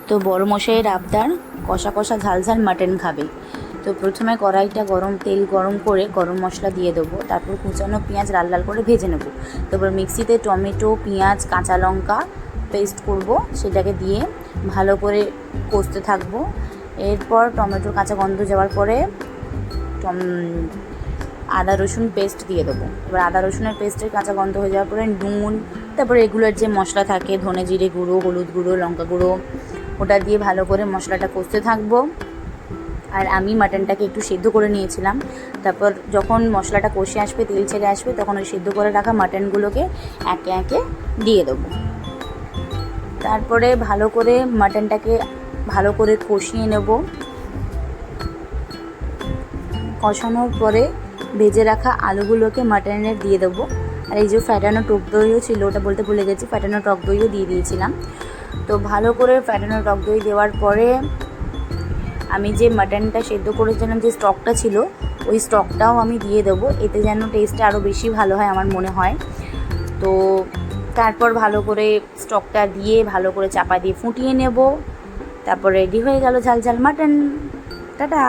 তো বড় মশাইয়ের আবদার কষা কষা ঝাল ঝাল মাটন খাবে। তো প্রথমে কড়াইটা তেল গরম করে গরম মশলা দিয়ে দেবো, তারপর কুচানো পেঁয়াজ লাল লাল করে ভেজে নেবো। তারপর মিক্সিতে টমেটো, পেঁয়াজ, কাঁচা লঙ্কা পেস্ট করব, সেটাকে দিয়ে ভালো করে কষতে থাকবো। এরপর টমেটোর কাঁচা গন্ধ যাওয়ার পরে আদা রসুন পেস্ট দিয়ে দেবো। এবার আদা রসুনের পেস্টের কাঁচা গন্ধ হয়ে যাওয়ার পরে নুন, তারপর রেগুলার যে মশলা থাকে ধনে জিরে গুঁড়ো, হলুদ গুঁড়ো, লঙ্কা গুঁড়ো, ওটা দিয়ে ভালো করে মশলাটা কষতে থাকবো। আর আমি মাটনটাকে একটু সেদ্ধ করে নিয়েছিলাম। তারপর যখন মশলাটা কষে আসবে, তেল ছেড়ে আসবে, তখন ওই সেদ্ধ করে রাখা মাটনগুলোকে একে একে দিয়ে দেবো। তারপরে ভালো করে মাটনটাকে ভালো করে কষিয়ে নেব। কষানোর পরে ভেজে রাখা আলুগুলোকে মাটনের দিয়ে দেবো। আর এই যে ফ্যাটানো টক দইও ছিল, ওটা বলতে ভুলে গেছি, ফ্যাটানো টক দইও দিয়ে দিয়েছিলাম। তো ভালো করে ফ্যাটানো টক দই দেওয়ার পরে আমি যে মাটনটা সেদ্ধ করেছিলাম, যে স্টকটা ছিল, ওই স্টকটাও আমি দিয়ে দেবো। এতে যেন টেস্টটা আরও বেশি ভালো হয় আমার মনে হয়। তো তারপর ভালো করে স্টকটা দিয়ে ভালো করে চাপা দিয়ে ফুটিয়ে নেব। তারপর রেডি হয়ে গেল ঝাল ঝাল মাটন। টাটা।